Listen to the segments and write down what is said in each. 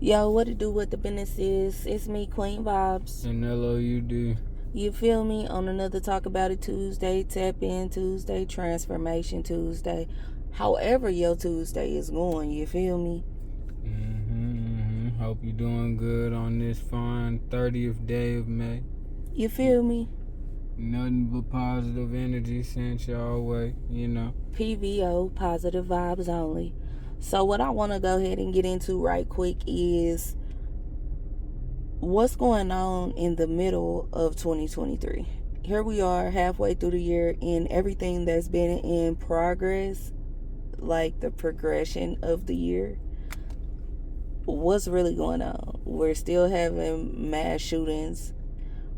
Yo, what to do with the business is? It's me, Queen Vibes. And LOUD. You feel me? On another Talk About It Tuesday, Tap In Tuesday, Transformation Tuesday. However your Tuesday is going, you feel me? Hope you're doing good on this fine 30th day of May. You feel me? Nothing but positive energy sent y'all way, you know. PVO, positive vibes only. So what I want to go ahead and get into right quick is what's going on in the middle of 2023. Here we are halfway through the year, and everything that's been in progress, like the progression of the year, what's really going on? We're still having mass shootings.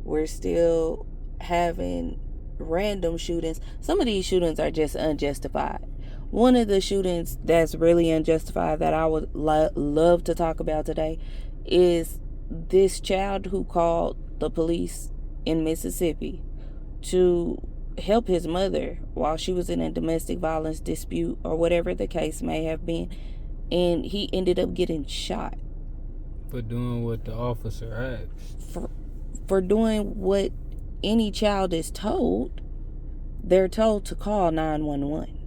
We're still having random shootings. Some of these shootings are just unjustified. One of the shootings that's really unjustified that I would love to talk about today is this child who called the police in Mississippi to help his mother while she was in a domestic violence dispute or whatever the case may have been, and he ended up getting shot For doing what the officer asked. for doing what any child is told. They're told to call 911.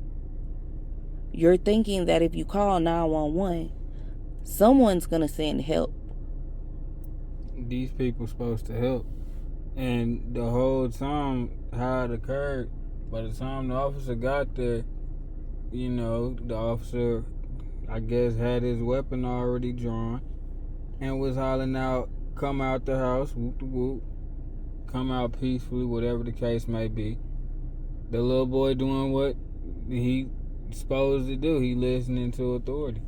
You're thinking that if you call 911, someone's going to send help. These people supposed to help. And the whole time how it occurred, by the time the officer got there, you know, the officer, I guess, had his weapon already drawn and was hollering out, come out the house, whoop the whoop, come out peacefully, whatever the case may be. The little boy doing what he supposed to do. He listening to authority.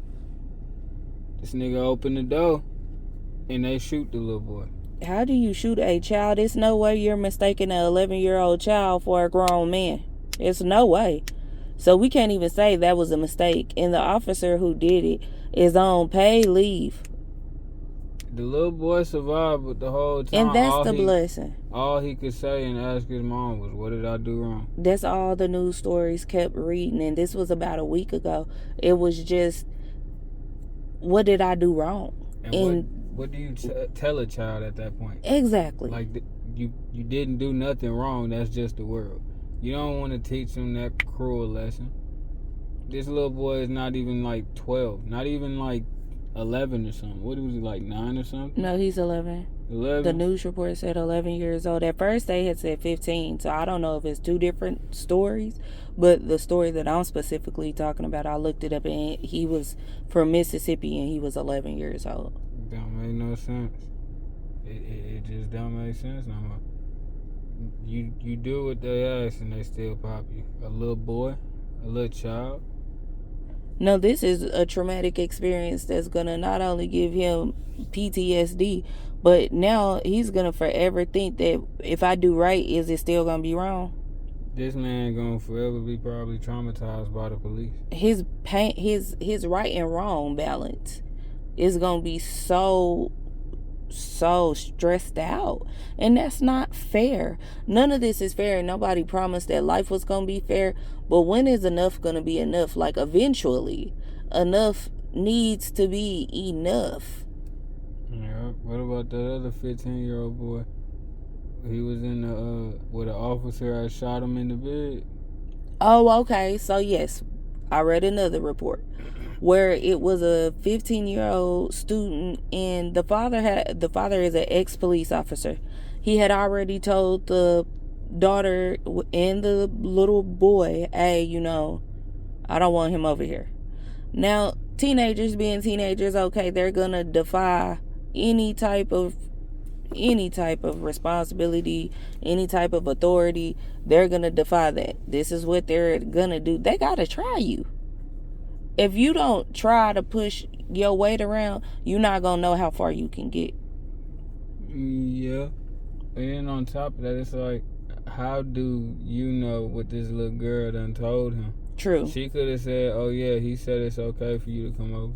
This nigga opened the door and they shoot the little boy. How do you shoot a child? There's no way you're mistaking an 11-year-old child for a grown man. It's no way. So we can't even say that was a mistake. And the officer who did it is on paid leave. The little boy survived, but the whole time, and that's the blessing. All he could say and ask his mom was, what did I do wrong? That's all the news stories kept reading. And this was about a week ago. It was just, what did I do wrong? And what do you tell a child at that point? Exactly. Like, you didn't do nothing wrong. That's just the world. You don't want to teach them that cruel lesson. This little boy is not even like 12. Not even like 11 or something. What was he, like 9 or something? No, he's 11. 11? The news report said 11 years old. At first they had said 15, so I don't know if it's two different stories, but the story that I'm specifically talking about, I looked it up, and he was from Mississippi and he was 11 years old. Don't make no sense. It just don't make sense no more. You do what they ask and they still pop you. A little boy, a little child. No, this is a traumatic experience that's going to not only give him PTSD, but now he's going to forever think that if I do right, is it still going to be wrong? This man going to forever be probably traumatized by the police. His pain, his right and wrong balance is going to be so stressed out, and that's not fair. None of this is fair. Nobody promised that life was going to be fair, but when is enough going to be enough? Like, eventually enough needs to be enough. Yeah. What about that other 15-year-old boy? He was in the where the officer had shot him in the bed. Oh, okay. So yes, I read another report where it was a 15-year-old student, and the father is an ex-police officer. He had already told the daughter and the little boy, hey, I don't want him over here. Now, teenagers being teenagers, okay, they're gonna defy any type of responsibility, any type of authority. They're gonna defy that. This is what they're gonna do. They gotta try you. If you don't try to push your weight around, you're not going to know how far you can get. Yeah. And then on top of that, it's like, how do you know what this little girl done told him? True. She could have said, oh, yeah, he said it's okay for you to come over.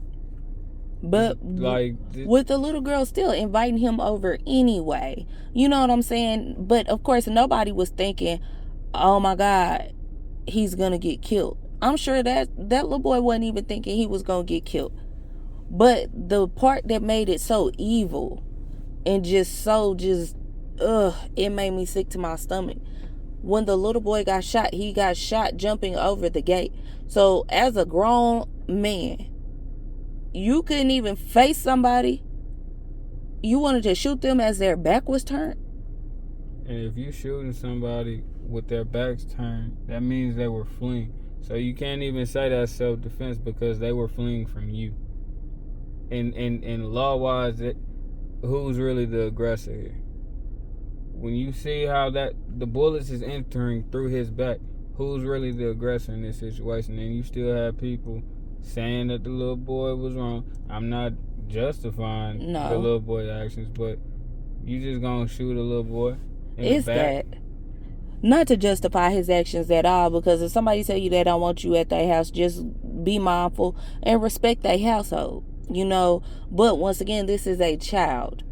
But like, with the little girl still inviting him over anyway. You know what I'm saying? But, of course, nobody was thinking, oh, my God, he's going to get killed. I'm sure that little boy wasn't even thinking he was going to get killed. But the part that made it so evil and it made me sick to my stomach. When the little boy got shot, he got shot jumping over the gate. So as a grown man, you couldn't even face somebody. You wanted to shoot them as their back was turned. And if you shooting somebody with their backs turned, that means they were fleeing. So you can't even say that's self-defense because they were fleeing from you. And law-wise, who's really the aggressor here? When you see how the bullets is entering through his back, who's really the aggressor in this situation? And you still have people saying that the little boy was wrong. I'm not justifying the little boy actions, but you just gonna shoot a little boy in the back? That. Not to justify his actions at all, because if somebody tell you they don't want you at their house, just be mindful and respect their household, But once again, this is a child.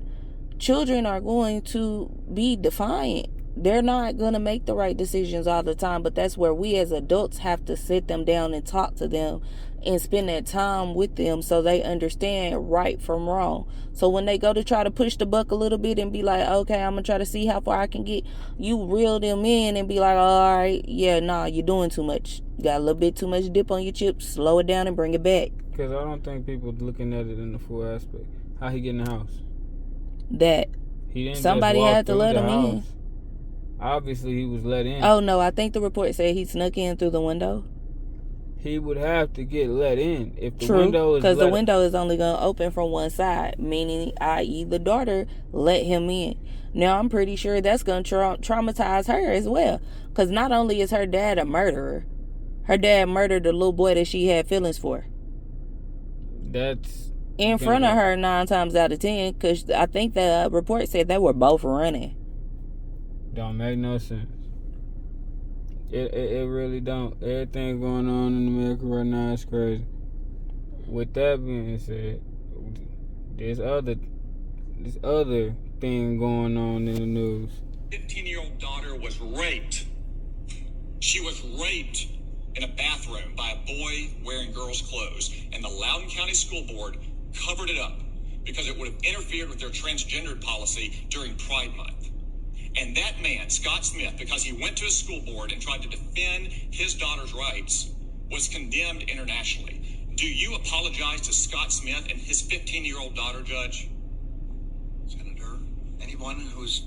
Children are going to be defiant. They're not going to make the right decisions all the time, but that's where we as adults have to sit them down and talk to them and spend that time with them so they understand right from wrong. So when they go to try to push the buck a little bit and be like, okay, I'm going to try to see how far I can get, you reel them in and be like, all right, yeah, nah, you're doing too much. You got a little bit too much dip on your chips. Slow it down and bring it back. Because I don't think people looking at it in the full aspect. How he get in the house? That he didn't somebody just walk had to let him in. Obviously, he was let in. Oh, no, I think the report said he snuck in through the window. He would have to get let in if the True, window is because the window is only going to open from one side, meaning, i.e., the daughter let him in. Now, I'm pretty sure that's going to traumatize her as well, because not only is her dad a murderer, her dad murdered the little boy that she had feelings for. That's in front of her 9 times out of 10, because I think the report said they were both running. Don't make no sense. It really don't. Everything going on in America right now is crazy. With that being said, this other thing going on in the news. 15-year-old daughter was raped. She was raped in a bathroom by a boy wearing girls' clothes, and the Loudoun County School Board covered it up because it would have interfered with their transgendered policy during Pride Month. And that man, Scott Smith, because he went to a school board and tried to defend his daughter's rights, was condemned internationally. Do you apologize to Scott Smith and his 15-year-old daughter, Judge? Senator, anyone whose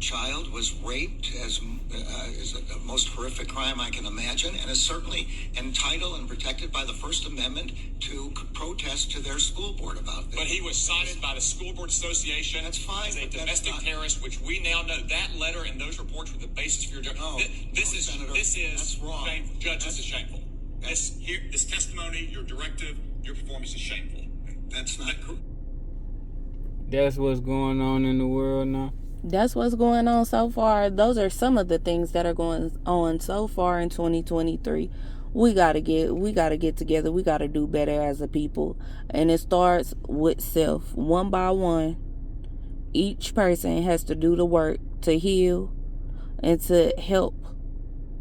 child was raped is the most horrific crime I can imagine, and is certainly entitled and protected by the First Amendment to protest to their school board about this. But he was cited by the School Board Association as a domestic terrorist, which we now know that letter and those reports were the basis for your judgment. Senator, this is wrong. Shameful. Judge, this is shameful. This testimony, your directive, your performance is shameful. That's not correct. That's what's going on in the world now. That's what's going on so far. Those are some of the things that are going on so far in 2023. We gotta get together. We gotta do better as a people, and it starts with self. One by one, each person has to do the work to heal and to help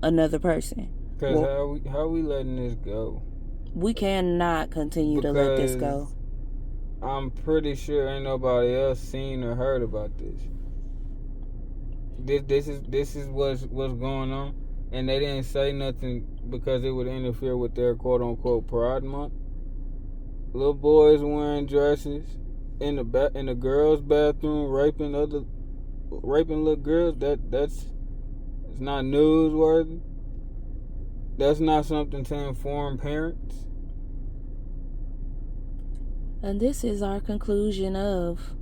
another person. Because how we letting this go? We cannot continue to let this go. I'm pretty sure ain't nobody else seen or heard about this. This is what's going on, and they didn't say nothing because it would interfere with their quote unquote Pride Month. Little boys wearing dresses in the girls' bathroom, raping little girls. It's not newsworthy. That's not something to inform parents. And this is our conclusion of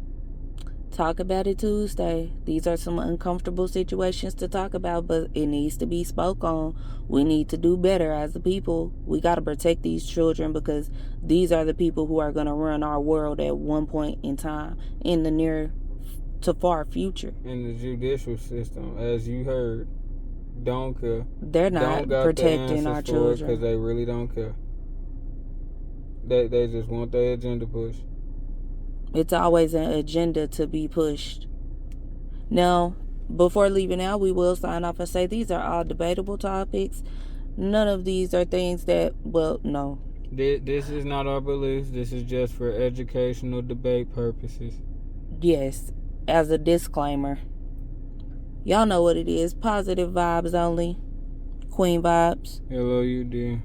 Talk About It Tuesday. These are some uncomfortable situations to talk about, but it needs to be spoke on. We need to do better as a people. We got to protect these children, because these are the people who are going to run our world at one point in time in the near to far future. In the judicial system, as you heard, don't care. They're not protecting our children because they really don't care. They just want their agenda pushed. It's always an agenda to be pushed. Now, before leaving out, we will sign off and say these are all debatable topics. None of these are things that, well, no. This is not our beliefs. This is just for educational debate purposes. Yes, as a disclaimer. Y'all know what it is. Positive vibes only. Queen vibes. LOUD.